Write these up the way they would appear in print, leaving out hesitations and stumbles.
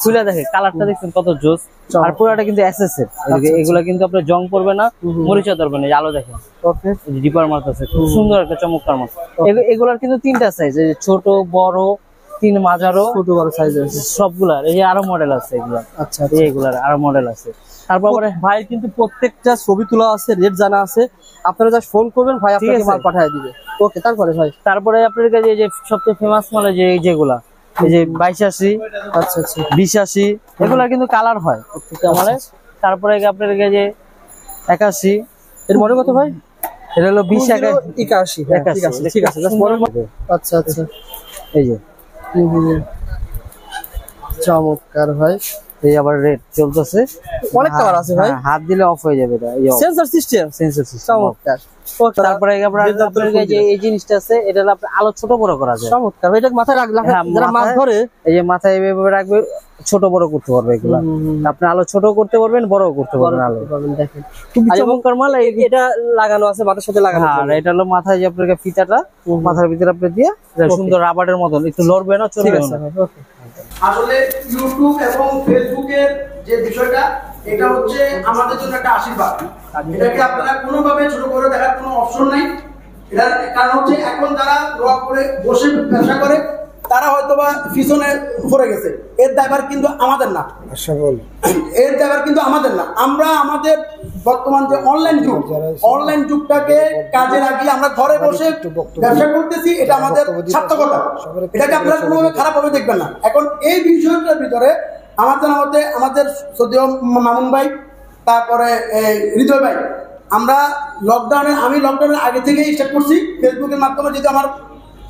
খুলে দেখে কালারটা দেখছেন কত জোস। আর পুরোটা কিন্তু এসএস এর, এগুলা কিন্তু আপনার জং পড়বে না, মরিচা ধরবে না। আলো দেখেন ওকে, ডিপার মাছ আছে, খুব সুন্দর একটা চমৎকার মাছ। এগুলার কিন্তু তিনটা সাইজ, ছোট বড়, তিন মাঝারও, ছোট বড় সাইজ আছে সবগুলার। এই যে আরো মডেল আছে এগুলা। আচ্ছা, এইগুলার আরো মডেল আছে। তারপরে ভাই কিন্তু প্রত্যেকটা ছবি তোলা আছে, রেট জানা আছে, আপনারা জাস্ট ফোন করবেন, ভাই আপনাকে মাল পাঠিয়ে দিবে। ওকে, তারপরে ভাই তারপরে আপনার কাছে যে সবচেয়ে ফেমাস মাল যেগুলা, এই যে 82, আচ্ছা আচ্ছা 82, এগুলা কিন্তু কালার হয় প্রত্যেকটা মালে। তারপরে আপনার কাছে 81, এর মডেল কত ভাই? এটা হলো 20, 81। ঠিক আছে জাস্ট মডেল। আচ্ছা আচ্ছা, এই যে চমৎকার ভাই। এই আবার রেড চলতেছে, অনেক কালার আছে ভাই, হাত দিলে অফ হয়ে যাবে এটা। সেন্সর সিস্টেম, চমৎকার। তারপরে আপনার যে এই জিনিসটা আছে, এটা আপনার আলো ছোট বড় করা যায়। চমৎকার, এটা মাথায় রাখলে যারা মাছ ধরে, এই যে মাথায় এভাবে রাখবে, ছোট বড় করতে পারবে এগুলা। আপনি আলো ছোট করতে পারবেন, বড় করতে পারবেন আলো। দেখেন খুব চমৎকার মাল। এটা লাগানো আছে মাথার সাথে লাগানো। আর এটা হলো মাথায় যে আপনার ফিতাটা মাথার ভিতরে আপনি দিয়ে সুন্দর রাবারের মতন, একটু লড়বে না, চলবে না। আসলে ইউটিউব এবং ফেসবুকের যে বিষয়টা, এটা হচ্ছে আমাদের জন্য একটা আশীর্বাদ। এটাকে আপনারা কোনোভাবে ছোট করে দেখার কোনো অপশন নাই। এটার কারণ হচ্ছে এখন যারা রক করে বসে ব্যবসা করে, তারা হয়তোবা পিছনে পড়ে গেছে। এর দায়ভার কিন্তু আমাদের না, এর দায়ভার কিন্তু আমাদের না। আমরা আমাদের বর্তমান যে অনলাইন যুগটাকে কাজে লাগিয়ে আমরা ঘরে বসে ব্যবসা করতেছি, এটা আমাদের সার্থকতা। এটাকে আপনারা কোনোভাবে খারাপভাবে দেখবেন না। এখন এই বিষয়টার ভিতরে আমাদের সদ্য মামুন ভাই, তারপরে হৃদয় ভাই, আমি লকডাউনের আগে থেকেই স্টার্ট করছি ফেসবুকের মাধ্যমে। যেহেতু আমার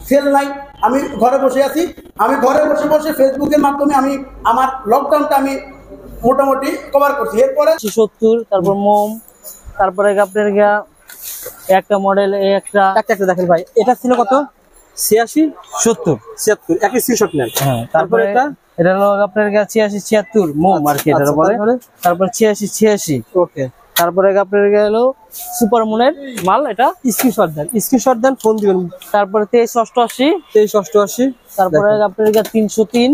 সেল নাই, আমি ঘরে বসে আছি, আমি ঘরে বসে বসে ফেসবুকের মাধ্যমে আমি আমার লকডাউনটা আমি মোটামুটি কভার করছি। এরপরে 70, তারপর মোম, তারপরে আপনার একটা মডেল, একটা দেখেন ভাই, এটা ছিল কত? 86, 70, 76, একই স্ক্রিনশট নেন। হ্যাঁ, তারপরে এটা হলো আপনার 86, 76 মোম আর কি এটা বলে। তারপর 86, 86। ওকে, তারপরে আপনার গেল সুপার মুনের মাল, এটা স্ক্রিনশট দেন, ফোন দিবেন। তারপরে 23, 88, 23, 88। তারপরে আপনার 303,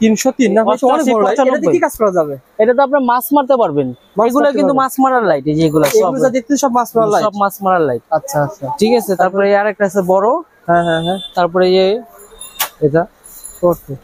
303 না, অনেক বড়। এটা কি কাজ করা যাবে? এটা তো আপনি মাছ মারতে পারবেন। এগুলো কিন্তু মাছ মারার লাইট, এই যে এগুলো যা দেখতে সব মাছ মারার লাইট, সব মাছ মারার লাইট। আচ্ছা আচ্ছা, ঠিক আছে। তারপরে আরেকটা আছে বড়, হ্যাঁ। তারপরে এটা ওকে,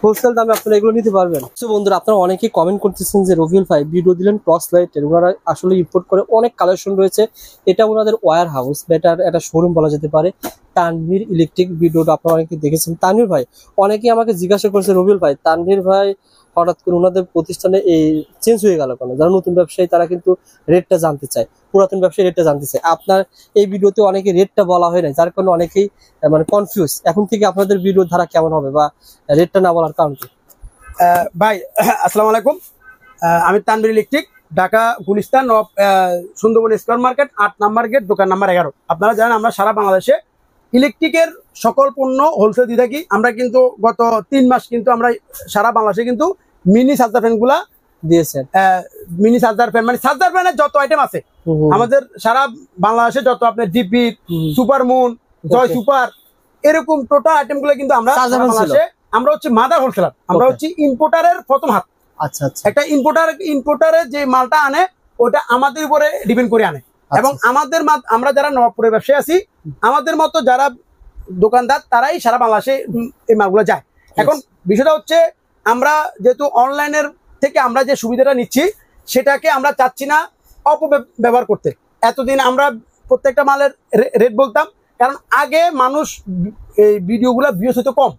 হোলসেল দামে আপনারা এগুলো নিতে পারবেন। তো বন্ধুরা, আপনারা অনেকেই কমেন্ট করতেছেন যে রবিউল ভাই ভিডিও দিলেন টর্চ লাইটের, ওনারা আসলে ইম্পোর্ট করে অনেক কালেকশন রয়েছে। এটা ওনাদের ওয়্যার হাউস, বেটার একটা শোরুম বলা যেতে পারে। তানভীর ইলেকট্রিক, ভিডিওটা আপনারা অনেকে দেখেছেন। তানভীর ভাই, অনেকেই আমাকে জিজ্ঞাসা করেছে রবিউল ভাই, তানভীর ভাই হঠাৎ করে ওনাদের প্রতিষ্ঠানে এই চেঞ্জ হয়ে গেল কেন? যারা নতুন ব্যবসায়ী তারা কিন্তু রেটটা জানতে চায়, পুরাতন ব্যবসায়ী রেটটা জানতে চায়। আপনার এই ভিডিওতে অনেকে রেটটা বলা হয় না, যার কারণে অনেকেই মানে কনফিউজ। এখন থেকে আপনাদের ভিডিওর ধারা কেমন হবে বা রেটটা না বলার কারণ কি? ভাই আসসালামু আলাইকুম, আমি Tanvir electric, Dhaka Gulistan Sundarban square market 8 number gate, দোকান নাম্বার 11। আপনারা জানেন আমরা সারা বাংলাদেশে ইলেকট্রিকের সকল পণ্য হোলসেল দিয়ে থাকি। আমরা কিন্তু গত 3 মাস কিন্তু আমরা সারা বাংলাদেশে কিন্তু মিনি চার্জার ফ্যান গুলা দিয়েছেন। মিনি চার্জার ফ্যান মানে চার্জার ফ্যানের যত আইটেম আছে আমাদের সারা বাংলাদেশে, যত আপনার ডিপি, সুপার মুন, জয় সুপার, এরকম টোটাল আইটেম গুলো কিন্তু আমরা বাংলাদেশে, আমরা হচ্ছে মাদার হোলসেলার, আমরা হচ্ছে ইম্পোর্টারের প্রথম হাত। আচ্ছা আচ্ছা, একটা ইম্পোর্টারের যে মালটা আনে ওটা আমাদের উপরে ডিপেন্ড করে আনে। এবং আমরা যারা নবাবপুরের ব্যবসায়ী আছি, আমাদের মতো যারা দোকানদার, তারাই সারা বাংলাদেশে এই মালগুলো যায়। এখন বিষয়টা হচ্ছে, আমরা যেহেতু অনলাইনের থেকে আমরা যে সুবিধাটা নিচ্ছি, সেটাকে আমরা চাচ্ছি না অপব্যবহার করতে। এতদিন আমরা প্রত্যেকটা মালের রেট বলতাম, কারণ আগে মানুষ এই ভিডিওগুলো ভিউজ হতো কম,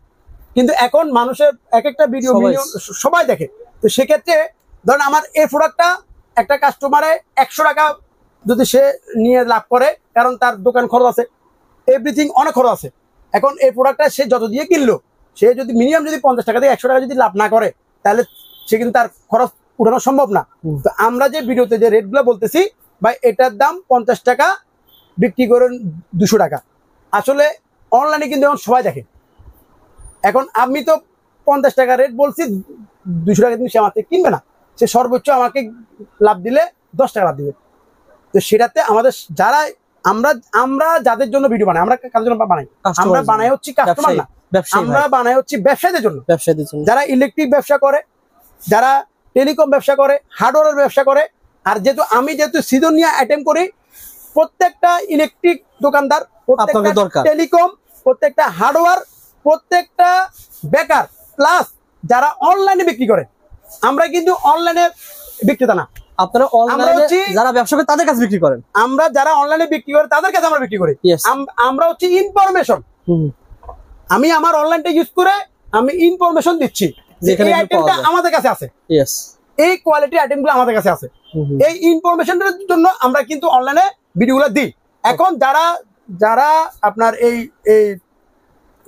কিন্তু এখন মানুষের এক একটা ভিডিও সবাই দেখে। তো সেক্ষেত্রে ধরেন আমার এই প্রোডাক্টটা একটা কাস্টমারে 100 টাকা যদি সে নিয়ে লাভ করে, কারণ তার দোকান খরচ আছে, এভরিথিং অনেক খরচ আছে। এখন এই প্রোডাক্টটা সে যত দিয়ে কিনলো, সে যদি মিনিমাম যদি 50 টাকা দিয়ে 100 টাকা যদি লাভ না করে, তাহলে সে কিন্তু তার খরচ উঠানো সম্ভব না। তো আমরা যে ভিডিওতে যে রেটগুলো বলতেছি, ভাই এটার দাম 50 টাকা, বিক্রি করেন 200 টাকা। আসলে অনলাইনে কিন্তু এখন সবাই দেখে। এখন আমি তো 50 টাকা রেট বলছি, 200 টাকা কিন্তু সে আমার থেকে কিনবে না, সে সর্বোচ্চ আমাকে লাভ দিলে 10 টাকা লাভ দিবে। তো সেটাতে আমাদের যারা আমরা যাদের জন্য ভিডিও বানাই, আমরা কাদের জন্য বানাই? আমরা বানাই হচ্ছে কাস্টমার না, আমরা বানাই হচ্ছে ব্যবসায়ীদের জন্য, যারা ইলেকট্রিক ব্যবসা করে, যারা টেলিকম ব্যবসা করে, হার্ডওয়্যারের ব্যবসা করে, আর যেহেতু সিজন নিয়ে অ্যাটেম্প করি, প্রত্যেকটা ইলেকট্রিক দোকানদার, প্রত্যেকটা দরকার। টেলিকম, প্রত্যেকটা হার্ডওয়্যার, প্রত্যেকটা বেকার, প্লাস যারা অনলাইনে বিক্রি করে। আমরা কিন্তু অনলাইনে বিক্রেতা না, আপনারা অনলাইনে যারা ব্যবসা করে তাদের কাছে বিক্রি করেন। আমরা যারা অনলাইনে বিক্রি করে তাদের কাছে আমরা বিক্রি করি। Yes. আমরা হচ্ছে ইনফরমেশন, আমি আমার অনলাইনটা ইউজ করে আমি ইনফরমেশন দিচ্ছি যে যেখানে এই কি পাওয়া আইটেমটা যায়। আমাদের কাছে আছে, ইয়েস। এই কোয়ালিটি আইটেমগুলো আমাদের কাছে আছে। এই ইনফরমেশনের জন্য আমরা কিন্তু অনলাইনে ভিডিওগুলো দিই। এখন যারা আপনার এই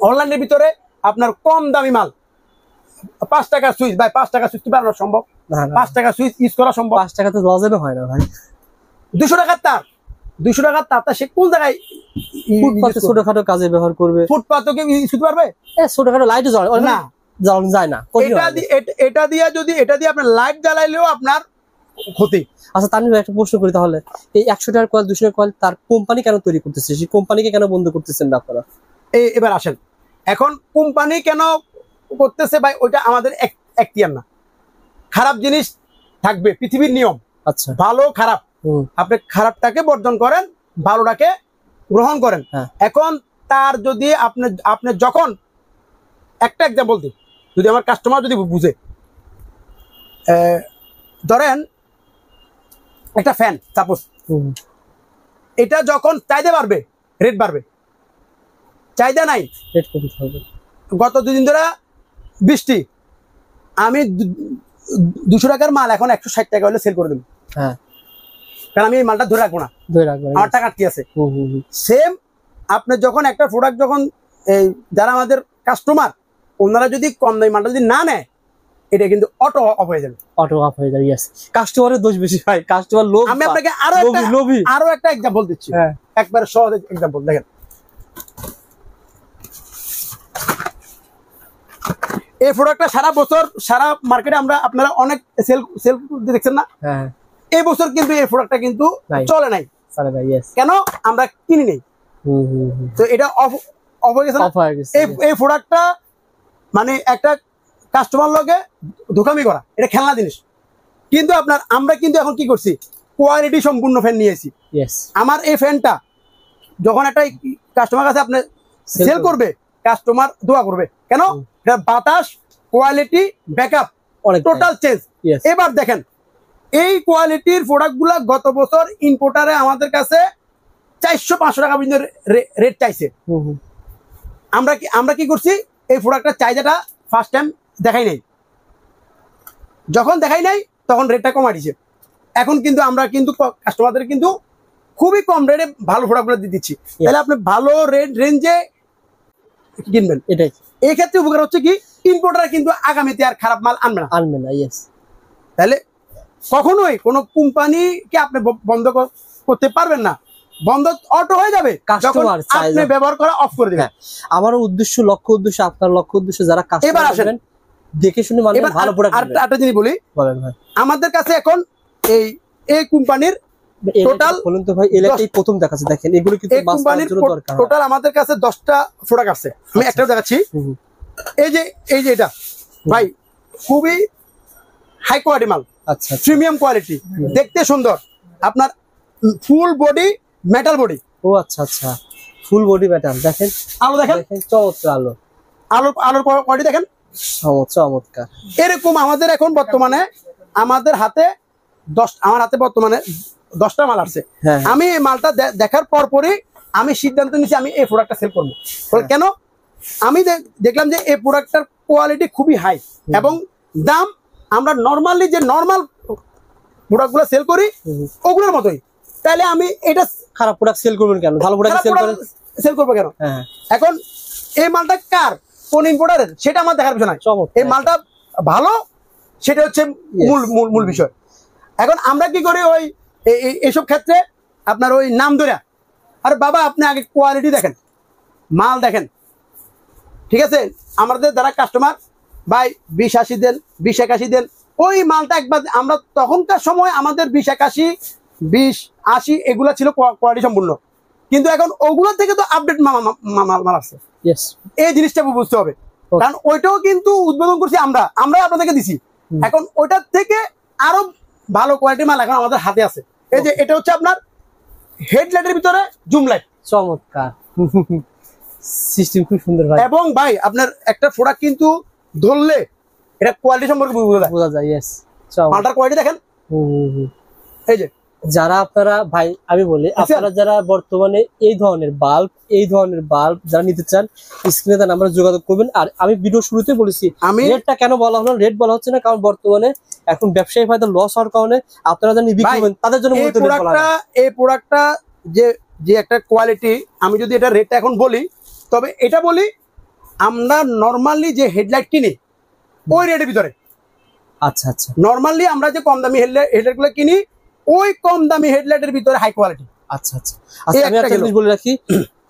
অনলাইনের ভিতরে আপনার কম দামি মাল, 5 টাকার সুইচ, ভাই 5 টাকার সুইচ কি বানানো সম্ভব? 5 টাকার সুইচ ইউজ করা সম্ভব? 5 টাকা তো লজেরও হয় না ভাই। 200 টাকার তার, 200 টাকার তারটা সে কোন জায়গায় ফুটপাতে ছোটখাটো কাজে ব্যবহার করবে। ফুটপাতে কি ইউজ করতে পারবে? ছোটখাটো লাইটে জ্বলে না, জ্বালানো যায় না। এটা দিয়ে আপনার লাইট জ্বালাইলেও আপনার ক্ষতি। আচ্ছা তানভীর ভাই, একটা প্রশ্ন করি তাহলে, এই 100 টাকার কয়েল 200 টাকার কয়েল তার কোম্পানি কেন তৈরি করতেছে? সেই কোম্পানিকে কেন বন্ধ করতেছেন না আপনারা? এবার আসেন, এখন কোম্পানি কেন করতেছে ভাই, ওইটা আমাদের এখতিয়ার না। খারাপ জিনিস থাকবে, পৃথিবীর নিয়ম। আচ্ছা, ভালো খারাপ, আপনি খারাপটাকে বর্জন করেন, ভালোটাকে গ্রহণ করেন। হ্যাঁ। এখন তার যদি আপনি যখন একটা এক্সাম্পল দিই, যদি আমার কাস্টমার যদি বুঝে, ধরেন একটা ফ্যান সাপোজ, এটা যখন চাহিদা বাড়বে রেট বাড়বে, চাহিদা নাই, রেট কমতে হবে। গত 2 দিন ধরে বৃষ্টি, আমি 200 টাকার মাল এখন 160 টাকা হলে সেল করে দেবো। হ্যাঁ, কারণ আমি এই মালটা ধরে রাখবো না, ধরে রাখবেন। আমার টাকা আটকে আছে। সেম আপনি যখন একটা প্রোডাক্ট যখন এই যারা আমাদের কাস্টমার, ওনারা যদি কম দামি মালটা যদি না নেয়, এটা কিন্তু অটো অফ হয়ে যাবে। অটো অফ হয়ে যায়। ইয়েস, কাস্টমারের দোষ বেশি ভাই, কাস্টমার লোভ। আমি আপনাকে লোভী। আরো একটা এক্সাম্পল দিচ্ছি। হ্যাঁ, একবার সহজ এক্সাম্পল দেখেন, এই প্রোডাক্টটা সারা বছর সারা মার্কেটে আপনারা অনেক সেল দেখছেন না? হ্যাঁ, এই বছর কিন্তু এই প্রোডাক্টটা কিন্তু চলে নাই। চলে ভাই। ইয়েস, কেন? আমরা কিনি নেই, তো এটা অফ হয়ে গেছে না? অফ হয়ে গেছে। এই প্রোডাক্টটা মানে একটা কাস্টমার লগে ধোকামি করা, এটা খেলনা জিনিস। কিন্তু আমরা কিন্তু এখন কি করছি, কোয়ালিটি সম্পূর্ণ ফ্যান নিয়েছি। ইয়েস, আমার এই ফ্যানটা যখন একটা কাস্টমার কাছে আপনি সেল করবে, কাস্টমার দোয়া করবে। কেন? এটা বাতাস, কোয়ালিটি, ব্যাকআপ টোটাল চেঞ্জ। এবার দেখেন, এই কোয়ালিটির প্রোডাক্টগুলো গত বছর ইম্পোর্টারে আমাদের কাছে 400-500 টাকা পর্যন্ত রেট চাইছে। আমরা কি করছি, এই প্রোডাক্টের চাহিদাটা ফার্স্ট টাইম দেখাই নাই, যখন দেখাই নাই তখন রেটটা কমাই দিছে। এখন কিন্তু আমরা কিন্তু কাস্টমারদের কিন্তু খুবই কম রেটে ভালো প্রোডাক্টগুলো দিয়ে দিচ্ছি। তাহলে আপনি ভালো রেঞ্জে কিনবেন। এটাই এই ক্ষেত্রে উপকার হচ্ছে কি, ইম্পোর্টার কিন্তু আগামীতে আর খারাপ মাল আনবে না। ইয়েস, তাহলে কখনোই কোনো কোম্পানিকে আপনি বন্ধ করতে পারবেন না, বন্ধ অটো হয়ে যাবে যখন আপনি ব্যবহার করা অফ করে দিবেন। আমারও লক্ষ্য উদ্দেশ্য, আপনার লক্ষ্য উদ্দেশ্য যারা এবার আসেন দেখে শুনে মানে ভালো প্রোডাক্ট। আরেকটা জিনিস বলি, বলেন ভাই। আমাদের কাছে এখন এই কোম্পানির টোটাল, বলুন তো ভাই, এলাকায় প্রথম দেখাচ্ছে, দেখেন এগুলো কিন্তু এই কোম্পানির টোটাল আমাদের কাছে 10টা প্রোডাক্ট আছে। আমি একটা দেখাচ্ছি, এই যে এটা ভাই খুবই হাই কোয়ালিটি মাল। আচ্ছা, প্রিমিয়াম কোয়ালিটি, দেখতে সুন্দর, আপনার ফুল বডি মেটাল বডি। ও আচ্ছা, ফুল বডি মেটাল। দেখেন আলো, দেখেন চমৎকার আলোর কোয়ালিটি দেখেন, চমৎকার। এরকম আমাদের এখন বর্তমানে আমার হাতে বর্তমানে 10টা মাল আছে। আমি এই মালটা দেখার পরই আমি সিদ্ধান্ত নিয়েছি আমি এই প্রোডাক্টটা সেল করবো। কেন? আমি দেখলাম যে এই প্রোডাক্টটার কোয়ালিটি খুবই হাই এবং দাম আমরা নর্মালি যে নর্মাল প্রোডাক্টগুলো সেল করি ওগুলোর মতোই। তাহলে আমি এটা খারাপ প্রোডাক্ট সেল করবেন কেন? ভালো প্রোডাক্ট সেল করবো কেন? এখন এই মালটা কার, কোন ইম্পোর্টারের, সেটা আমার দেখার বিষয় নয়। এই মালটা ভালো, সেটা হচ্ছে মূল বিষয়। এখন আমরা কি করি, ওই এইসব ক্ষেত্রে আপনার ওই নাম ধরে, আর বাবা আপনি আগে কোয়ালিটি দেখেন, মাল দেখেন, ঠিক আছে? আমাদের যারা কাস্টমার ভাই 20-80 দেন, 20-81 দেন, ওই মালটা একবার আমরা তখনকার সময় আমাদের 20-81, 20-80 এগুলা ছিল কোয়ালিটি সম্পূর্ণ, কিন্তু এখন ওগুলো থেকে তো আপডেট মাল আসছে। এই জিনিসটা বুঝতে হবে, কারণ ওইটাও কিন্তু উদ্বোধন করছি আমরা আপনাদেরকে দিছি। এখন ওটার থেকে আরো ভালো কোয়ালিটির মাল এখন আমাদের হাতে আছে। এই যে এটা হচ্ছে আপনার হেডলাইটের ভিতরে জুম লাইট, চমৎকার সিস্টেম, খুব সুন্দর ভাই। এবং ভাই আপনার একটা প্রোডাক্ট কিন্তু ধরলে এটা কোয়ালিটি সম্পর্কে বোঝা যায়। ইয়েস, মালটার কোয়ালিটি দেখেন। এই যে যারা আপনারা ভাই আমি বলি, আপনারা যারা বর্তমানে এই ধরনের বাল্ব যারা নিতে চান, স্ক্রিনে তার নাম্বারে যোগাযোগ করবেন। আর আমি ভিডিও শুরুতে বলেছি আমি রেটটা কেন বলা হলো, রেট বলা হচ্ছে না কারণ বর্তমানে এখন ব্যবসায়ী ফায়দা লস হওয়ার কারণে আপনারা যারা বিক্রি করবেন তাদের জন্য এই প্রোডাক্টটা যে একটা কোয়ালিটি, আমি যদি এটা রেটটা এখন বলি, তবে এটা বলি আমরা নরমালি যে হেডলাইট কিনি ওই রেটের ভিতরে। আচ্ছা আচ্ছা, নরমালি আমরা যে কম দামি হেডলাইট গুলো কিনি ওই কম দামি হেডলাইটের ভিতরে হাই কোয়ালিটি। আচ্ছা আচ্ছা আচ্ছা, আমি একটা জিনিস বলে রাখি,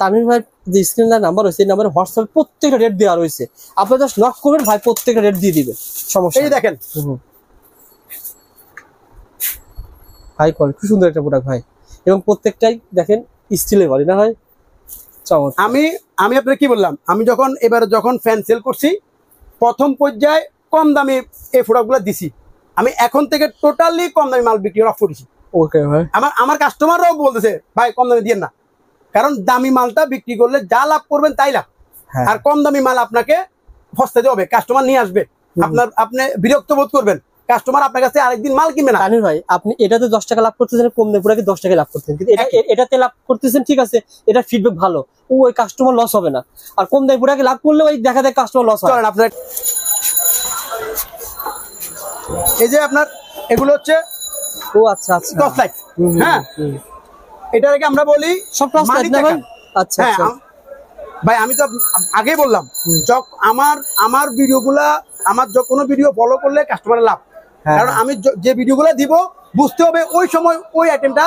তামিম ভাই যে স্ক্রিনে নাম্বার রয়েছে এই নাম্বারে হোয়াটসঅ্যাপ প্রত্যেকটা রেট দেওয়া রয়েছে, আপনারা জাস্ট নক করবেন, ভাই প্রত্যেকটা রেট দিয়ে দিবে, সমস্যা এই দেখেন হাই কোয়ালিটি, খুব সুন্দর একটা প্রোডাক্ট ভাই, এবং প্রত্যেকটাই দেখেন স্টিলের বডি না ভাই, চমৎকার। আমি আপনাকে কি বললাম, আমি যখন ফ্যান সেল করছি প্রথম পর্যায়ে কম দামি এই প্রোডাক্টগুলো দিছি, আমি এখন থেকে টোটালি কম দামি মাল বিক্রি অফ করেছি। ওকে ভাই, আমার কাস্টমাররাও বলতেছে ভাই কম দামে দিয়েন না, কারণ দামি মালটা বিক্রি করলে যা লাভ করবেন তাই লাভ, আর কম দামি মাল আপনাকে ফস্তাতে হবে, কাস্টমার নিয়ে আসবে, আপনি বিরক্ত বোধ করবেন, কাস্টমার আপনার কাছে আরেকদিন মাল কিনবে না। তামিম ভাই আপনি এটাতে 10 টাকা লাভ করতেছেন, কম দামি পুরাকে 10 টাকা লাভ করতেছেন, কিন্তু এটাতে লাভ করতেছেন ঠিক আছে, এটা ফিডব্যাক ভালো, ওই কাস্টমার লস হবে না, আর কম দামি পুরাকে লাভ করলে ওই দেখা যায় কাস্টমার লস হয়। আপনার এই যে আপনার এগুলো হচ্ছে ও আচ্ছা আচ্ছা, টর্চ লাইট, হ্যাঁ এটাকে আমরা বলি সব টর্চ লাইট না ভাই? আচ্ছা আচ্ছা ভাই, আমি তো আগেই বললাম আমার ভিডিওগুলা, আমার কোনো ভিডিও ফলো করলে কাস্টমারের লাভ, কারণ আমি যে ভিডিওগুলো দিব বুঝতে হবে ওই সময় ওই আইটেমটা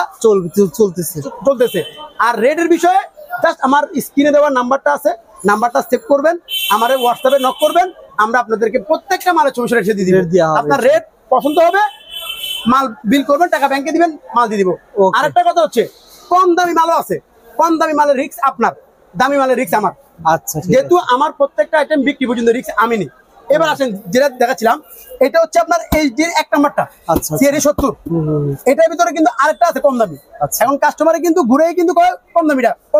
চলতেছে। আর রেটের বিষয়ে জাস্ট আমার স্ক্রিনে দেওয়ার নাম্বারটা আছে, নাম্বারটা সেভ করবেন, আমার হোয়াটসঅ্যাপে নক করবেন, আমরা আপনাদেরকে প্রত্যেকটা মালের 24 রেট দিয়ে দিব। আপনার রেট পছন্দ হবে, মাল বিল করবেন, টাকা ব্যাংকে দিবেন, মাল দিয়ে দিব। আরেকটা কথা হচ্ছে কম দামি মালও আছে, কম দামি মালের রিস্ক আপনার, দামি মালের রিস্ক আমার। আচ্ছা, যেহেতু আমার প্রত্যেকটা আইটেম বিক্রি পর্যন্ত রিস্ক আমি নিই। এবার আসেন যেটা দেখাচ্ছিলাম, এটা হচ্ছে আপনার এইচডি এর 1 নাম্বারটা, সিআরই 70, এটার ভিতরে কিন্তু আরেকটা আছে কম দামি। এখন কাস্টমারে কিন্তু ঘুরেই কিন্তু কম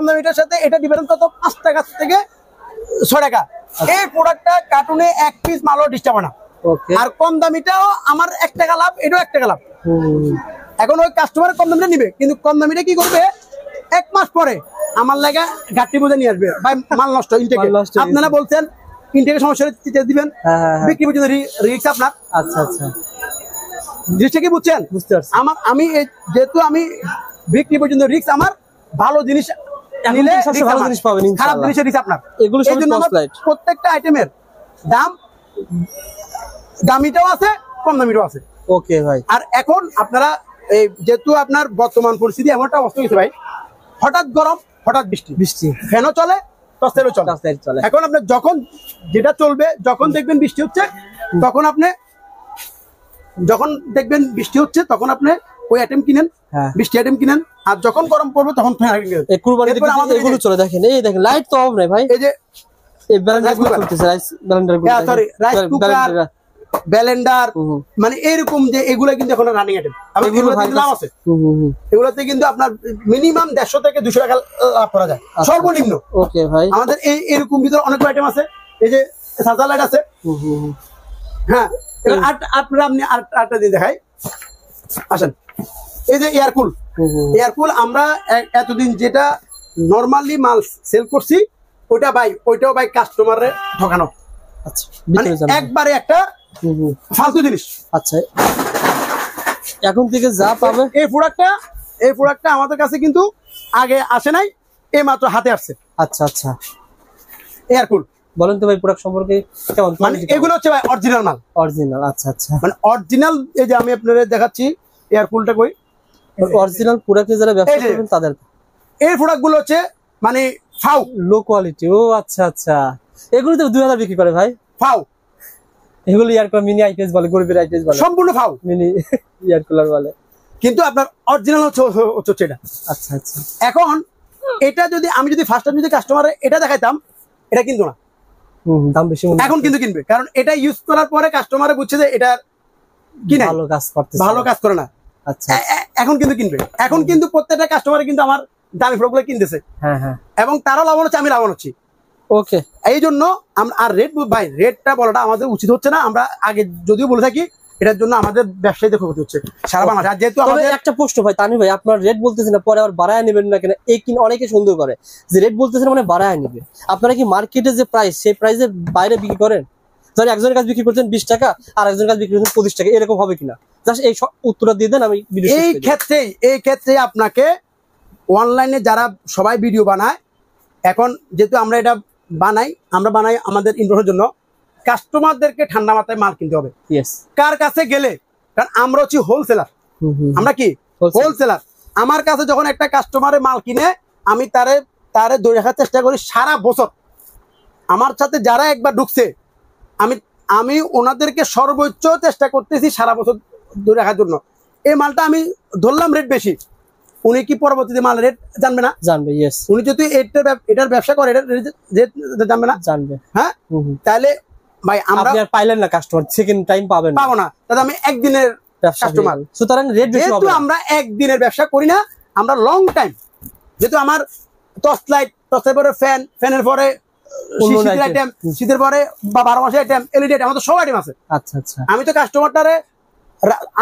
দামিটার সাথে এটা ডিফারেন্স কত, 5 টাকা থেকে 6 টাকা। এই প্রোডাক্টটা কার্টুনে 1 পিস মালও ডিস্টার্ব হয় না, আর কম দামিটাও আমার 1 টাকা লাভ, এটাও 1 টাকা লাভ। এখন ওই কাস্টমার কম দামিটা নিবে, কিন্তু কম দামিটা কি করবে, 1 মাস পরে আমার লাগা ঘাটতি বুঝে নিয়ে আসবে, ভাই মাল নষ্ট, ইনটেকে আপনারা বলছেন ইনটেকে সমস্যা দিবেন, বিক্রি পর্যন্ত রিস্ক আপনার। আচ্ছা আচ্ছা, জিনিসটা কি বুঝছেন? বুঝতে পারছি। আমি যেহেতু আমি বিক্রি পর্যন্ত রিস্ক আমার, ভালো জিনিস নিলে ভালো জিনিস পাবেন, খারাপ জিনিসের রিস্ক আপনার। এগুলো সব টর্চ লাইট, প্রত্যেকটা আইটেমের দাম দামিটাও আছে, কম দামিটাও আছে। ওকে ভাই। আর এখন আপনারা এই যেহেতু আপনার বর্তমান পরিস্থিতি এমন একটা অবস্থা হয়েছে ভাই, হঠাৎ গরম হঠাৎ বৃষ্টি, ফ্যানও চলে, টর্চলাইটও চলে। এখন আপনার যখন যেটা চলবে, যখন দেখবেন বৃষ্টি হচ্ছে তখন আপনি ওই আইটেম কিনেন, বৃষ্টি আইটেম কিনেন, আর যখন গরম পড়বে তখন এগুলো চলে। দেখেন এই দেখেন লাইট তো অফ নাই ভাই, এই যে এই ব্লেন্ডার, মানে এরকম যে এগুলা কিন্তু এখন রানিং আইটেম, লাভ আছে। এগুলোতে কিন্তু আপনার মিনিমাম 150 থেকে 200 টাকা লাভ করা যায় সর্বনিম্ন। ওকে ভাই, আমাদের এরকম ভিতরে অনেক আইটেম আছে, এই যে সাজা লাইট আছে, হ্যাঁ আপনারা আপনি আরেকটা দিয়ে দেখাই, আসেন। এই যে এয়ারকুল আমরা এতদিন যেটা নরমালি মাল সেল করছি, ওইটাও ভাই কাস্টমারে ঠকানো, মানে একবারে একটা ফালতু জিনিস। আচ্ছা, এখন থেকে যা পাবে এই প্রোডাক্টটা আমাদের কাছে কিন্তু আগে আসে নাই, এই মাত্র হাতে আসছে। আচ্ছা আচ্ছা, এয়ারকুল বলেন তো ভাই প্রোডাক্ট সম্পর্কে কেমন? মানে এগুলো হচ্ছে ভাই অরিজিনাল মাল, অরিজিনাল। আচ্ছা আচ্ছা, মানে অরিজিনাল। এই যে আমি আপনাদের দেখাচ্ছি এয়ারকুলটা, কই অরিজিনাল প্রোডাক্টে যারা ব্যবসা করবেন তাদের এই প্রোডাক্টগুলো হচ্ছে মানে ফাউ, লো কোয়ালিটি। ও আচ্ছা আচ্ছা, এগুলো তো 2000 বিক্রি করে ভাই, ফাউ। এগুলো এয়ারকুলার মিনি আইপিএস বলে, গরিবের আইপিএস বলে, সম্পূর্ণ ফাউ মিনি এয়ারকুলার বলে, কিন্তু আপনার অরিজিনাল হচ্ছে এটা। আচ্ছা আচ্ছা, এখন এটা আমি যদি ফার্স্ট টাইম যদি কাস্টমারে এটা দেখাইতাম, এটা কিন্তু না, দাম বেশি, এখন কিন্তু কিনবে, কারণ এটা ইউজ করার পরে কাস্টমারে বুঝছে যে এটা কিনে ভালো কাজ করতে ভালো কাজ করে না। আচ্ছা এখন কিন্তু কিনবে, এখন কিন্তু প্রত্যেকটা কাস্টমার কিন্তু আমার দামি প্রোডাক্টগুলো কিনতেছে, হ্যাঁ এবং তারাও লাভবান হচ্ছে, আমি লাভবান হচ্ছি। ওকে এই জন্য আর রেট ভাই, রেটটা বলাটা আমাদের উচিত হচ্ছে না। আমরা আগে যদিও বলে থাকি, এটার জন্য আমাদের ব্যবসায়ীদের ক্ষতি হচ্ছে সারা বাংলাদেশ। আর যেহেতু আমাদের একটা প্রশ্ন ভাই তানি ভাই, আপনার রেট বলতেছেন না, পরে আবার বাড়ায় নেবেন না কেন? এই কিন অনেকে সন্দেহ করে যে রেট বলতেছেন মানে বাড়ায় নেবে। আপনারা কি মার্কেটে যে প্রাইস, সেই প্রাইসের বাইরে বিক্রি করেন? ধরেন একজনের কাছে বিক্রি করছেন 20 টাকা, আর একজনের কাছে বিক্রি করছেন 25 টাকা, এরকম হবে কিনা? জাস্ট এই উত্তরটা দিয়ে দেন, আমি ভিডিও শেষ করি। এই ক্ষেত্রে আপনাকে অনলাইনে যারা সবাই ভিডিও বানায়, এখন যেহেতু আমরা এটা বানাই আমাদের ইনভেস্টের জন্য, কাস্টমারদেরকে ঠান্ডা মাথায় মাল কিনতে হবে। ইয়েস, কার কাছে গেলে, কারণ আমরা হচ্ছি হোলসেলার। আমরা কি হোলসেলার? আমার কাছে যখন একটা কাস্টমারের মাল কিনে, আমি তারে ধরে রাখার চেষ্টা করি সারা বছর। আমার সাথে যারা একবার ঢুকছে, আমি ওনাদেরকে সর্বোচ্চ চেষ্টা করতেছি সারা বছর ধরে রাখার জন্য। এই মালটা আমি ধরলাম রেট বেশি, উনি কি পরবর্তীতে মাল রেট জানবে না? জানবে। ইয়েস, উনি যদি এটার ব্যবসা করে, এটার রেট জানবে না? জানবে। হ্যাঁ, তাহলে ভাই আমরা আপনি আর পাইলেন না কাস্টমার, সেকেন্ড টাইম পাবেন পাবো না। তাহলে আমি একদিনের কাস্টমার, সুতরাং রেট বেশি যেহেতু হবে। আমরা একদিনের ব্যবসা করি না, আমরা লং টাইম। যেহেতু আমার টর্চ লাইট, টর্চের পরে ফ্যানের পরে শীতের আইটেম, শীতের পরে বা 12 মাসের আইটেম, এলইডি আইটেম, আমাদের সব আইটেম আছে। আচ্ছা আচ্ছা, আমি তো কাস্টমারটারে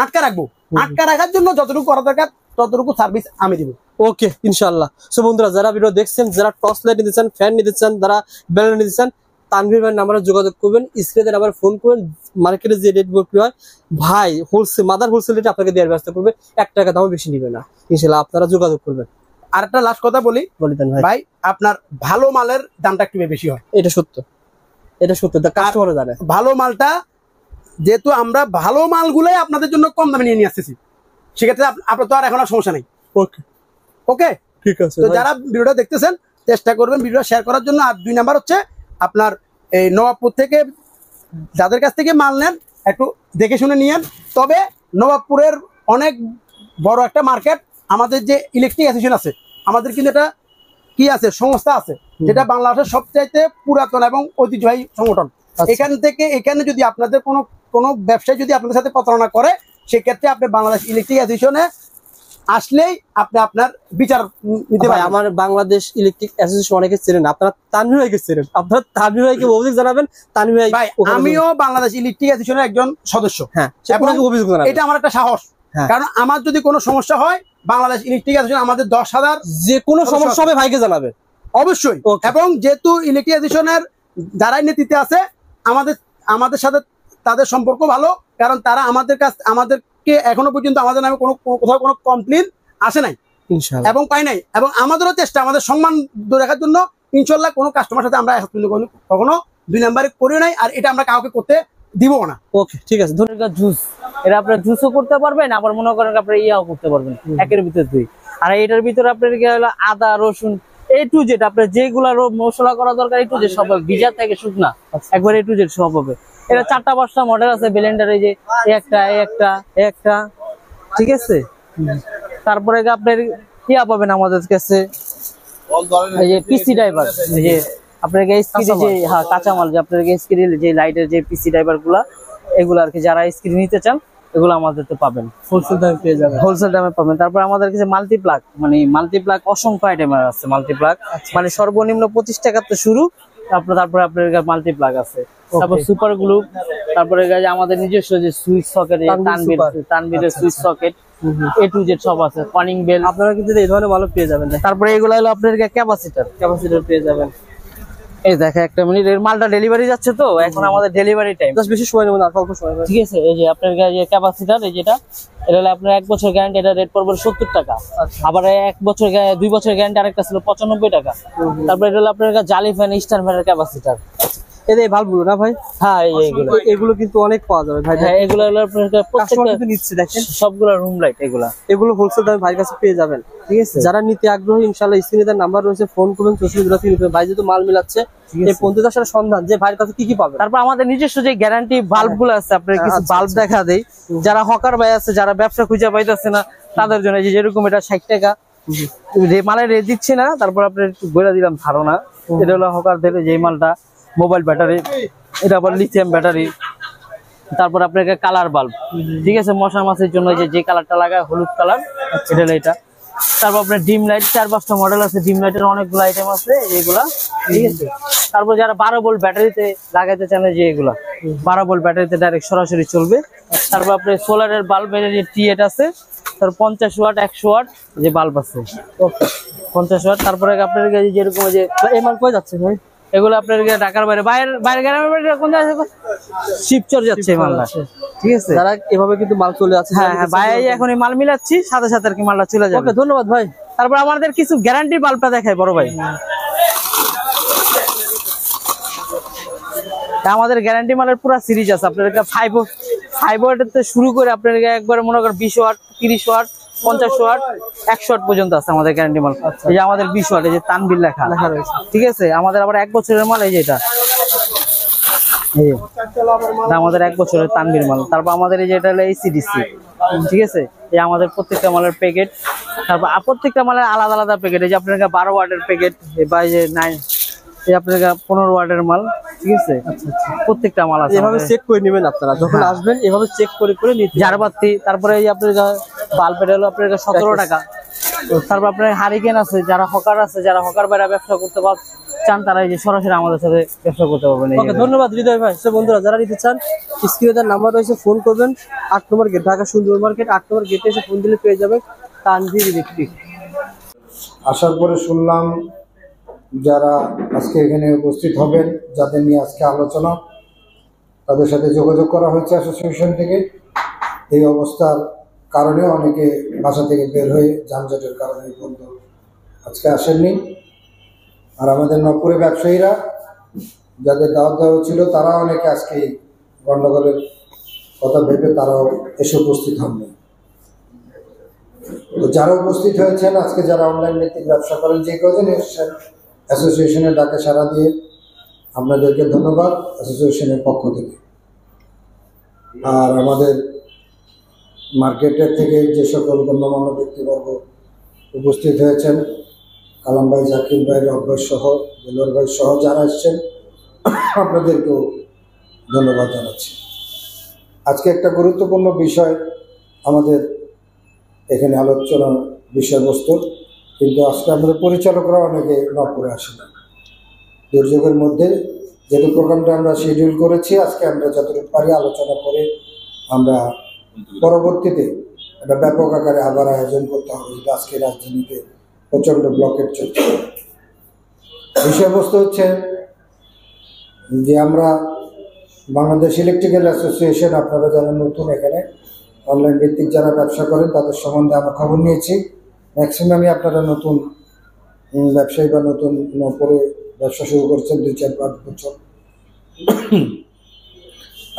আটকা রাখবো, আটকা রাখার জন্য যতটুকু করা দরকার ততটুকু সার্ভিস আমি দিব। ওকে ইনশাআল্লাহ। সো বন্ধুরা, যারা ভিডিও দেখছেন, যারা টর্চ লাইট নিতে চান, ফ্যান নিতে চান, যারা ব্যালেন্স নিতে চান, তানভীর ভাইয়ের নাম্বারে যোগাযোগ করবেন, স্ক্রিনে নাম্বারে ফোন করবেন। মার্কেটে যে রেট বিক্রি হয় ভাই, হোলসেল মাদার হোলসেল রেটে আপনাকে দেওয়ার ব্যবস্থা করবে, 1 টাকা দামও বেশি নিবে না। ইনশাআল্লাহ আপনারা যোগাযোগ করবেন। আর একটা লাস্ট কথা বলি দেন ভাই, ভাই, আপনার ভালো মালের দামটা একটু বেশি হয়। এটা সত্য, এটা সত্য, কাস্টমারও জানে। ভালো মালটা, যেহেতু আমরা ভালো মালগুলোই আপনাদের জন্য কম দামে নিয়ে আসতেছি, সেক্ষেত্রে আপনার তো আর এখন আর সমস্যা নেই। ওকে ওকে, ঠিক আছে। তো যারা ভিডিওটা দেখতেছেন, চেষ্টা করবেন ভিডিও শেয়ার করার জন্য। আর 2 নাম্বার হচ্ছে, আপনার এই নবাবপুর থেকে যাদের কাছ থেকে মাল নেন, একটু দেখে শুনে নিয়েন। তবে নবাবপুরের অনেক বড় একটা মার্কেট, আমাদের যে ইলেকট্রিক অ্যাসোসিয়েশন আছে, আমাদের কিন্তু এটা কি আছে, সংস্থা আছে, যেটা বাংলাদেশের সবচাইতে পুরাতন এবং ঐতিহ্যবাহী সংগঠন। এখানে যদি আপনাদের কোনো ব্যবসায়ী যদি আপনাদের সাথে প্রতারণা করে, সেক্ষেত্রে আপনি বাংলাদেশ ইলেকট্রিক অ্যাসোসিয়েশনে আসলেই আপনি আপনার বিচার নিতে পারেন। আমার বাংলাদেশ ইলেকট্রিক অ্যাসোসিয়েশন অনেকে চেনেন, আপনারা তানভীর ভাইকে চেনেন, আপনারা তানভীর ভাইকে অভিযোগ জানাবেন। তানভীর ভাই, আমিও বাংলাদেশ ইলেকট্রিক অ্যাসোসিয়েশনের একজন সদস্য। হ্যাঁ, অভিযোগ জানাবেন, এটা আমার একটা সাহস। কারণ আমার যদি কোনো সমস্যা হয়, বাংলাদেশ ইলেকট্রিক অ্যাসোসিয়েশন আমাদের 10,000 যে কোনো সমস্যা হবে ভাইকে জানাবেন অবশ্যই। এবং যেহেতু ইলেকট্রিক অ্যাসোসিয়েশনের যারাই নেতৃত্বে আছে, আমাদের সাথে তাদের সম্পর্ক ভালো, কারণ তারা আমাদেরকে এখনো পর্যন্ত আমাদের নামে কোথাও কোনো কমপ্লেন আসে নাই ইনশাআল্লাহ, এবং পাই নাই। এবং আমাদেরও চেষ্টা, আমাদের সম্মান ধরে রাখার জন্য ইনশাআল্লাহ কোনো কাস্টমার সাথে আমরা কখনো 2 নাম্বারে করি নাই, আর এটা আমরা কাউকে করতে দিব না। ওকে ঠিক আছে। জুস, এটা আপনার জুসও করতে পারবেন, আবার মনে করেন আপনার ইয়াও করতে পারবেন, একের ভিতরে 2। আর এটার ভিতরে আপনার হলো আদা রসুন A to Z, আপনার যেগুলা মশলা করা দরকার A to Z সব হবে, ভিজা থেকে শুকনা একবার A to Z সব হবে। এটা 4টা-5টা মডেল আছে ব্লেন্ডারে, যে একটা ঠিক আছে। তারপরে আপনার ইয়া পাবেন আমাদের কাছে, এই যে পিসি ড্রাইভার, এই যে আপনার স্ক্রিনে যে কাঁচামাল, যে আপনার স্ক্রিনে যে লাইটের যে পিসি ড্রাইভার গুলা, এগুলো আর কি, যারা স্ক্রিন নিতে চান এগুলো আমাদের তো পাবেন, হোলসেল দামে পেয়ে যাবেন, হোলসেল দামে পাবেন। তারপর আমাদের কাছে মাল্টিপ্লাগ অসংখ্য আইটেমের আছে। মাল্টিপ্লাগ মানে সর্বনিম্ন 25 টাকা থেকে শুরু, তারপরে আপনার মাল্টিপ্লাগ আছে। তারপর সুপার গ্লু, তারপরে আমাদের নিজস্ব যে সুইচ সকেট, তানভীরের switch socket, A to Z সব আছে। কনিং বেল, আপনারা কিন্তু এই ধরনের ভালো পেয়ে যাবেন। তারপরে এগুলো হলো আপনার ক্যাপাসিটর পেয়ে যাবেন। এই দেখে একটা মিনিট, এর মালটা ডেলিভারি যাচ্ছে তো এখন, আমাদের ডেলিভারি টাইম বেশি সময় নেব না, অল্প সময়। ঠিক আছে। এই যে আপনার যে ক্যাপাসিটর, এই যেটা, এটা হলো আপনার 1 বছর গ্যারান্টি, এটা রেট পড়বে 70 টাকা। আবার 2 বছর গ্যারান্টি আরেকটা ছিল 95 টাকা। তারপর এটা হলো আপনার জালি ফ্যান, স্টার ফ্যানের ক্যাপাসিটর। এদের এই ভালগুলো না ভাই? হ্যাঁ, এগুলো কিন্তু অনেক পাওয়া যাবে ভাই। হ্যাঁ, এগুলো হলো আপনার প্রত্যেকটা নিচ্ছে, দেখেন সবগুলো রুম লাইট, এগুলো হোলসেল দামে ভাইয়ের কাছে পেয়ে যাবেন। ঠিক আছে, যারা নিতে আগ্রহী ইনশাআল্লাহ স্ক্রিনে তার নাম্বার রয়েছে, ফোন করবেন। ভাই যেহেতু মাল মিলাচ্ছে, এই পন্থীদের সাথে সন্ধান যে ভাইয়ের কাছে কি পাবে। তারপর আমাদের নিজস্ব যে গ্যারান্টি বাল্ব গুলো আছে, আপনার কিছু বাল্ব দেখা দেয়, যারা হকার ভাই আছে, যারা ব্যবসা খুঁজে পাইতেছে না, তাদের জন্য যেরকম এটা 60 টাকা মালের রেট দিচ্ছে না। তারপর আপনার একটু বলে দিলাম ধারণা, এটা হলো হকারদের যে মালটা, মোবাইল ব্যাটারি, এটা আবার লিথিয়াম ব্যাটারি, তারপর আপনার কালার বাল্ব, ঠিক আছে, মশা মাছির জন্য যে কালারটা লাগায় হলুদ কালার, এটা এটা। তারপর আপনার ডিম লাইট 4-5টা মডেল আছে, ডিম লাইটের অনেকগুলো আইটেম আছে এগুলা, ঠিক আছে। তারপর যারা 12 ভোল্ট ব্যাটারিতে লাগাইতে চান, যে এগুলা 12 ভোল্ট ব্যাটারিতে ডাইরেক্ট সরাসরি চলবে। তারপর আপনার সোলারের বাল্ব যে T8 আছে, তার 50 ওয়াট 100 ওয়াট যে বাল্ব আছে, 50 ওয়াট। তারপরে আপনার যেরকম যে এই মাল কই যাচ্ছে ভাই? এগুলো আপনার ঢাকার বাইরে বাইরে গ্রামের বাড়ি কোন জায়গায় শিবচর যাচ্ছে এই মালটা, ঠিক আছে। যারা এভাবে কিন্তু মাল চলে আছে, হ্যাঁ হ্যাঁ ভাই, এখন এই মাল মিলাচ্ছি, সাথে সাথে আর কি মালটা চলে যাবে। ওকে, ধন্যবাদ ভাই। তারপর আমাদের কিছু গ্যারান্টি বাল্বটা দেখাই বড় ভাই। আমাদের গ্যারান্টি মালের পুরো সিরিজ আছে আপনার, 5 ওয়াটের শুরু করে আপনার একবার মনে করেন 20 ওয়াট, 30 ওয়াট, 50 ওয়াট, 100 ওয়াট পর্যন্ত আছে আমাদের গ্যারান্টি মাল। এই যে আমাদের 20 ওয়াট, এই যে তানবির লেখা রয়েছে, ঠিক আছে। আমাদের আবার 1 বছরের মাল, এই যে এটা আমাদের 1 বছরের তানবির মাল। তারপর আমাদের এই যে এটা হলো ACDC, ঠিক আছে। এই আমাদের প্রত্যেকটা মালের প্যাকেট, তারপর প্রত্যেকটা মালের আলাদা আলাদা প্যাকেট। এই যে আপনার 12 ওয়াটের প্যাকেট, বা এই যে 9, এই আপনার 15 ওয়াটের মাল, ঠিক আছে। প্রত্যেকটা মাল আছে, এভাবে চেক করে নেবেন আপনারা যখন আসবেন, এভাবে চেক করে করে নিতে। ঝাড়বাতি, তারপরে এই যে আপনার বাল্বের হলো আপনার 17 টাকা। তারপর আপনার হারিকেন আছে, যারা হকার আছে, যারা হকার বাইরে ব্যবসা করতে চান, তারা এই যে সরাসরি আমাদের সাথে ব্যবসা করতে পারবেন। ওকে, ধন্যবাদ হৃদয় ভাই। সো বন্ধুরা, যারা নিতে চান স্ক্রিনে তার নাম্বার রয়েছে, ফোন করবেন। 8 নম্বর গেট, ঢাকা সুন্দর মার্কেট 8 নম্বর গেটে এসে ফোন দিলে পেয়ে যাবেন তানভীর ইলেকট্রিক। আসার পরে শুনলাম যারা আজকে এখানে উপস্থিত হবেন, যাদের নিয়ে আজকে আলোচনা, তাদের সাথে যোগাযোগ করা হয়েছে অ্যাসোসিয়েশন থেকে। এই অবস্থার কারণে অনেকে বাসা থেকে বের হয়ে যানজটের কারণে বন্ধ আজকে আসেননি। আর আমাদের নবপুরে ব্যবসায়ীরা যাদের দাওয়াত দেওয়া ছিল, তারা অনেকে আজকে গন্ডগোলের কথা ভেবে তারাও এসে উপস্থিত হননি। তো যারা উপস্থিত হয়েছেন আজকে, যারা অনলাইন ভিত্তিক ব্যবসা করেন, যে কজন এসেছেন, অ্যাসোসিয়েশনের ডাকে সাড়া দিয়ে আপনাদেরকে ধন্যবাদ অ্যাসোসিয়েশনের পক্ষ থেকে। আর আমাদের মার্কেটের থেকে যে সকল গণ্যমান্য ব্যক্তিবর্গ উপস্থিত হয়েছেন, কালাম ভাই, জাকির ভাই, রব্বাই সহ, দেলোয়ার ভাই সহ যারা এসছেন, আপনাদেরকেও ধন্যবাদ জানাচ্ছি। আজকে একটা গুরুত্বপূর্ণ বিষয় আমাদের এখানে আলোচনার বিষয়বস্তু, কিন্তু আজকে আমাদের পরিচালকরা অনেকে নবপুরে আসে না। দুর্যোগের মধ্যে যেহেতু প্রোগ্রামটা আমরা শিডিউল করেছি, আজকে আমরা যতটুকু পারি আলোচনা করে আমরা পরবর্তীতে একটা ব্যাপক আকারে আবার আয়োজন করতে হবে। আজকে রাজধানীতে প্রচণ্ড ব্লকেট চলছে। বিষয়বস্তু হচ্ছে যে আমরা বাংলাদেশ ইলেকট্রিক্যাল অ্যাসোসিয়েশন, আপনারা যারা নতুন এখানে অনলাইন ভিত্তিক যারা ব্যবসা করেন, তাদের সম্বন্ধে আমরা খবর নিয়েছি। ম্যাক্সিমামই আপনারা নতুন ব্যবসায়ী বা নতুন পরে ব্যবসা শুরু করছেন 2-4-5 বছর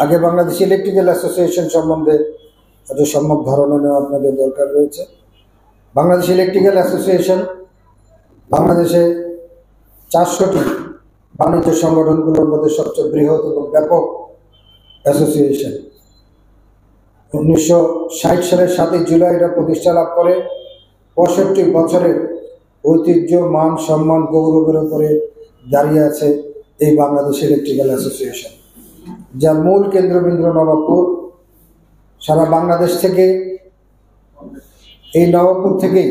আগে। বাংলাদেশ ইলেকট্রিক্যাল অ্যাসোসিয়েশন সম্বন্ধে একটা সম্যক ধারণা নেওয়া আপনাদের দরকার রয়েছে। বাংলাদেশ ইলেকট্রিক্যাল অ্যাসোসিয়েশন বাংলাদেশে 400টি বাণিজ্য সংগঠনগুলোর মধ্যে সবচেয়ে বৃহৎ এবং ব্যাপক অ্যাসোসিয়েশন। 1960 সালের 7 জুলাই এটা প্রতিষ্ঠা লাভ করে। 65 বছরের ঐতিহ্য, মান, সম্মান, গৌরবের উপরে দাঁড়িয়ে আছে এই বাংলাদেশ ইলেকট্রিক্যাল অ্যাসোসিয়েশন, যার মূল কেন্দ্রবিন্দু নবাবপুর। সারা বাংলাদেশ থেকে, এই নবাবপুর থেকেই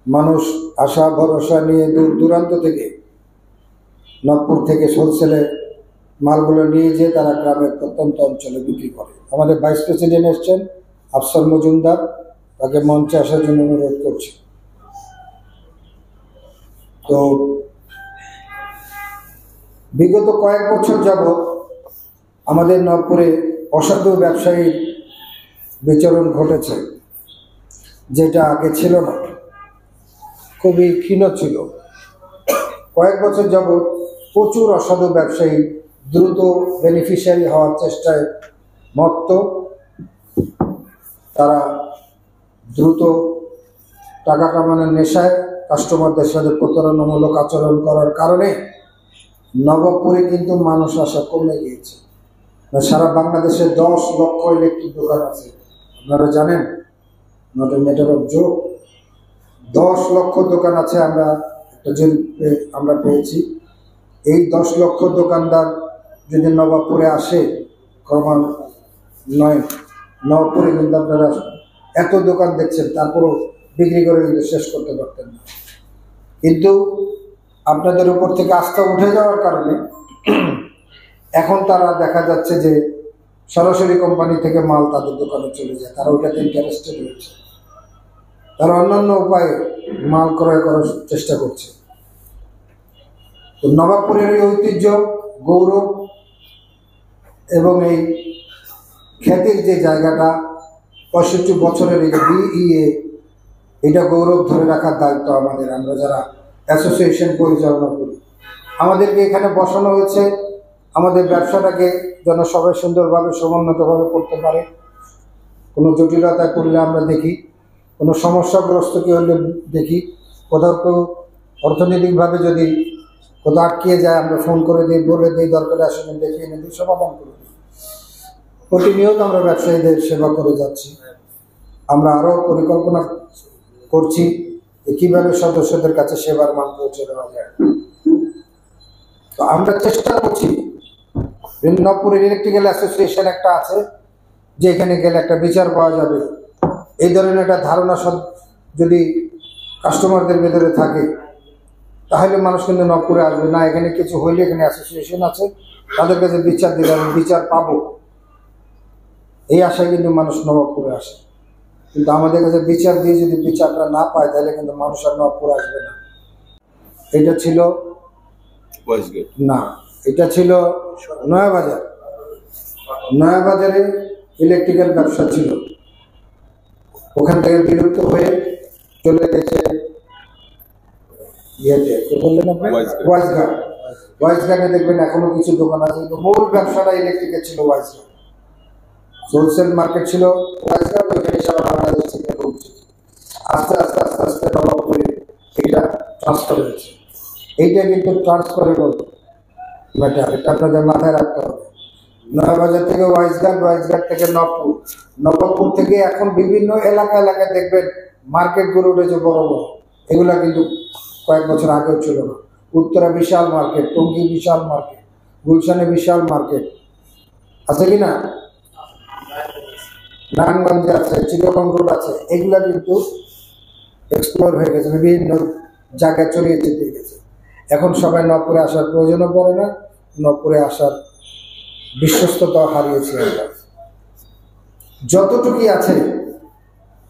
মানুষ আশা ভরসা নিয়ে দূর দূরান্ত থেকে নবপুর থেকে হোলসেলে মালগুলো নিয়ে যেয়ে তারা গ্রামের প্রত্যন্ত অঞ্চলে বিক্রি করে। আমাদের ভাইস প্রেসিডেন্ট এসছেন আফসার মজুমদার, তাকে মঞ্চে আসার জন্য অনুরোধ করছি। তো বিগত কয়েক বছর যাবৎ আমাদের নবপুরে অসাধু ব্যবসায়ীর বিচরণ ঘটেছে, যেটা আগে ছিল না, খুবই ক্ষীণ ছিল। কয়েক বছর যাবৎ প্রচুর অসাধু ব্যবসায়ী দ্রুত বেনিফিশিয়ারি হওয়ার চেষ্টায় মত্ত। তারা দ্রুত টাকা কামানোর নেশায় কাস্টমারদের সাথে প্রতারণামূলক আচরণ করার কারণে নবাবপুরে কিন্তু মানুষ আসা কমে গিয়েছে। সারা বাংলাদেশে 10 লক্ষ ইলেকট্রিক দোকান আছে, আপনারা জানেন, not a matter of joke. 10 লক্ষ দোকান আছে, আমরা পেয়েছি। এই 10 লক্ষ দোকানদার যদি নবাবপুরে আসে, নয়, নবপুরে কিন্তু আপনারা এত দোকান দেখছেন, তারপরও বিক্রি করে কিন্তু শেষ করতে পারতেন না। কিন্তু আপনাদের উপর থেকে আস্থা উঠে যাওয়ার কারণে এখন তারা দেখা যাচ্ছে যে সরাসরি কোম্পানি থেকে মাল তাদের দোকানে চলে যায়, তারা ওটাতে ইন্টারেস্টেড হয়েছে, তারা অন্যান্য উপায়ে মাল ক্রয় করার চেষ্টা করছে। তো নবাবপুরের এই ঐতিহ্য, গৌরব এবং এই খ্যাতির যে জায়গাটা 65 বছরের এই বিইএ, এটা গৌরব ধরে রাখার দায়িত্ব আমাদের, আমরা যারা অ্যাসোসিয়েশন পরিচালনা করি। আমাদেরকে এখানে বসানো হয়েছে আমাদের ব্যবসাটাকে যেন সবাই সুন্দরভাবে সমুন্নতভাবে করতে পারে। কোনো জটিলতা করলে আমরা দেখি, কোনো সমস্যাগ্রস্ত কি হলে দেখি, কোথাও কেউ অর্থনৈতিকভাবে যদি কোথাও আটকিয়ে যায় আমরা ফোন করে দিই, বলে দিই, দরকারে আসলে দেখিয়ে এনে দিই, সমাধান করে দিই। প্রতিনিয়ত আমরা ব্যবসায়ীদের সেবা করে যাচ্ছি। আমরা আরও পরিকল্পনা করছি যে কীভাবে সদস্যদের কাছে সেবার মান পৌঁছে দেওয়া যায়। তো আমরা চেষ্টা করছি, নবপুরের ইলেকট্রিক্যাল অ্যাসোসিয়েশন একটা আছে, যে এখানে গেলে একটা বিচার পাওয়া যাবে, এই ধরনের একটা ধারণা যদি কাস্টমারদের ভেতরে থাকে, তাহলে মানুষ কিন্তু নবপুরে আসবে না। এখানে কিছু হইলে এখানে অ্যাসোসিয়েশন আছে, তাদের কাছে বিচার দিলে আমি বিচার পাবো, এই আশায় কিন্তু মানুষ নবাবপুরে আসে। কিন্তু আমাদের কাছে বিচার দিয়ে যদি বিচারটা না পায়, তাহলে কিন্তু মানুষ আর নবাবপুরে আসবে না। এটা ছিল না, এটা ছিল নয়াবাজার। নয়াবাজারে ইলেকট্রিক্যাল ব্যবসা ছিল, ওখান থেকে বিলুপ্ত হয়ে চলে গেছে বললেন আপনি ওয়াইজঘাট। ওয়াইজঘাটে দেখবেন এখনো কিছু দোকান আছে, কিন্তু মূল ব্যবসাটা ইলেকট্রিকের ছিল ওয়াইজঘাট। হোলসেল মার্কেট ছিল ওয়াইজঘাট, ওইখানে সারা বাংলাদেশ থেকে ঢুকছে। আস্তে আস্তে আস্তে আস্তে নবাবপুরে এটা ট্রান্সফার হয়েছে। এইটা কিন্তু ট্রান্সফারেবল ম্যাটার, এটা আপনাদের মাথায় রাখতে হবে। নয়াবাজার থেকে ওয়াইজঘাট, ওয়াইজঘাট থেকে নবপুর, নবাবপুর থেকে এখন বিভিন্ন এলাকা এলাকায় দেখবেন মার্কেটগুলো উঠেছে বড় বড়। এগুলা কিন্তু কয়েক বছর আগেও ছিল না। উত্তরা বিশাল মার্কেট, টঙ্গী বিশাল মার্কেট, গুলশানে বিশাল মার্কেট আছে কিনা, নারায়ণগঞ্জে আছে, চিটাগং রোড আছে, এগুলা কিন্তু এক্সপ্লোর হয়ে গেছে, বিভিন্ন জায়গায় ছড়িয়ে ছিটিয়ে গেছে। এখন সবাই নবপুরে আসার প্রয়োজনও পড়ে না, নবপুরে আসার বিশ্বস্ততা হারিয়েছি আমরা। যতটুকুই আছে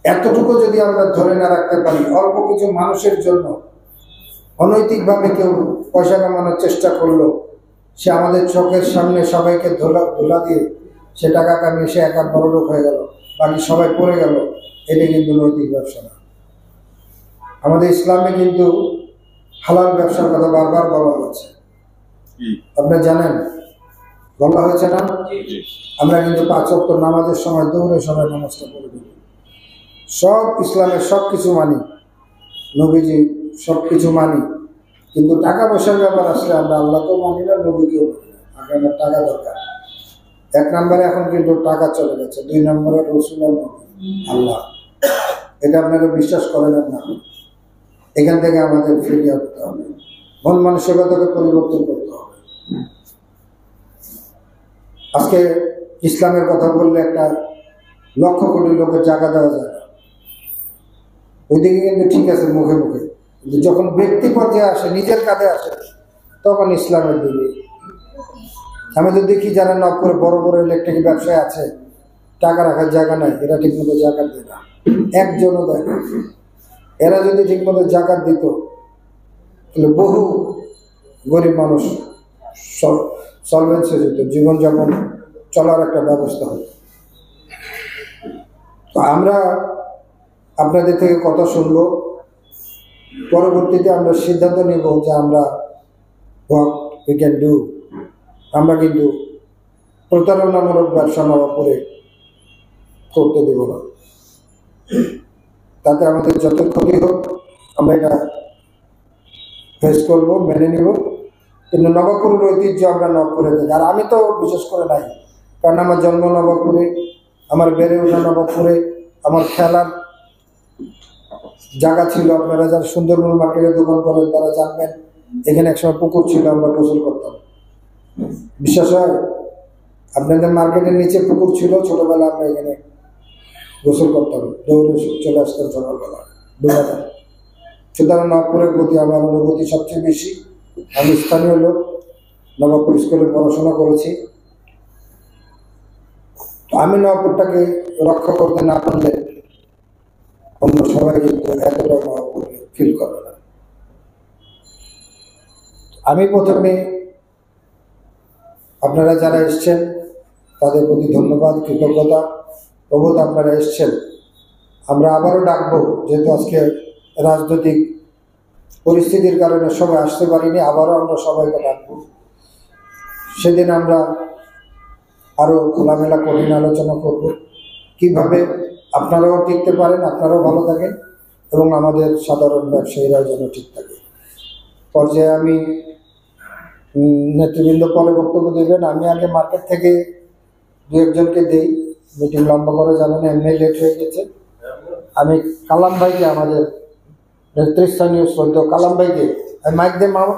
এতটুকু যদি আমরা ধরে না রাখতে পারি, অল্প কিছু মানুষের জন্য অনৈতিকভাবে কেউ পয়সা কামানোর চেষ্টা করলো, সে আমাদের চোখের সামনে সবাইকে ধোলা দিয়ে সে টাকা কামিয়ে সে একা বড় লোক হয়ে গেল, বাকি সবাই পড়ে গেল, এটা কিন্তু নৈতিক ব্যবসা না। আমাদের ইসলামে কিন্তু হালাল ব্যবসার কথা বারবার বলা হয়েছে, আপনি জানেন, বলা হয়েছে না? আমরা কিন্তু 5 ওয়াক্ত নামাজের সময় দৌড়ে সবাই নামাজটা পড়ে দিই, সব ইসলামের সব কিছু মানি, নবীজি সব কিছু মানি, কিন্তু টাকা পয়সার ব্যাপার আসলে আমরা আল্লাহকেও মানি না, নবীকেও মানি না। আপনার টাকা দরকার। 1 নম্বরে এখন কিন্তু টাকা চলে গেছে, 2 নম্বরে রসুল আর নবী আল্লাহ। এটা আপনারা বিশ্বাস করেন না? এখান থেকে আমাদের ফিরে আসতে হবে, মন মানসিকতাকে পরিবর্তন করতে হবে। আজকে ইসলামের কথা বললে 1 লক্ষ কোটি লোকের জায়গা দেওয়া যায় না, ওইদিকে কিন্তু ঠিক আছে মুখে মুখে, কিন্তু যখন ব্যক্তি পর্যায়ে আসে, নিজের কাঁধে আসে, তখন ইসলামের দিকে। আমি তো দেখি যারা নবপুরে বড় বড় ইলেকট্রিক ব্যবসায় আছে, টাকা রাখার জায়গা নাই, এরা ঠিকমতো জাকাত দেয় না, একজনও দেয় না। এরা যদি ঠিকমতো জাকাত দিত, তাহলে বহু গরিব মানুষ সলভেন্স হয়ে যেত, জীবনযাপন চলার একটা ব্যবস্থা হতো। তো আমরা আপনাদের থেকে কথা শুনবো, পরবর্তীতে আমরা সিদ্ধান্ত নেব যে আমরা হোয়াট উই ক্যান ডু। আমরা কিন্তু প্রতারণামূলক ব্যবসা নবাবপুরে করতে দেব না, তাতে আমাদের যত ক্ষতি হোক আমরা এটা ফেস করবো, মেনে নিব। কিন্তু নবাবপুরের ঐতিহ্য আমরা নবাবপুরে দেখি। আর আমি তো বিশেষ করে নাই, কারণ আমার জন্ম নবাবপুরে, আমার বেড়ে ওঠা নবাবপুরে, আমার খেলার জায়গা ছিল। আপনারা যারা সুন্দরবন মার্কেটে দোকান করেন তারা জানবেন, এখানে একসময় পুকুর ছিল, আমরা গোসল করতাম। বিশ্বাস হয়? আপনাদের মার্কেটের নিচে পুকুর ছিল, ছোটবেলা আমরা এখানে গোসল করতাম, দৌড়ে চলে আসতাম সকালবেলা ডুবাতাম। সুতরাং নবাবপুরের প্রতি আমার অনুভূতি সবচেয়ে বেশি। আমি স্থানীয় লোক, নবাবপুর স্কুলে পড়াশোনা করেছি। তো আমি নবাবপুরটাকে রক্ষা করতে না পারলে অন্য সবাই কিন্তু এতটা নবাবপুরকে ফিল করবে না। আমি প্রথমে আপনারা যারা এসছেন তাদের প্রতি ধন্যবাদ, কৃতজ্ঞতা। প্রবোধ আপনারা এসছেন, আমরা আবারও ডাকবো, যেহেতু আজকে রাজনৈতিক পরিস্থিতির কারণে সবাই আসতে পারিনি, আবারও আমরা সবাইকে ডাকবো। সেদিন আমরা আরো খোলামেলা কঠিন আলোচনা করব, কিভাবে আপনারাও টিকতে পারেন, আপনারাও ভালো থাকেন এবং আমাদের সাধারণ ব্যবসায়ীরাও যেন ঠিক থাকে। পর্যায়ে আমি নেতৃবৃন্দ পরে বক্তব্য দেবেন। আমি আগে মার্কেট থেকে দু একজনকে দেই, মিটিং লম্বা করে যাবেন, এমনি লেট হয়ে গেছে। আমি কালাম ভাইকে, আমাদের নেতৃস্থানীয় শ্রদ্ধেয় কালাম ভাইকে মাইক দিয়ে মামা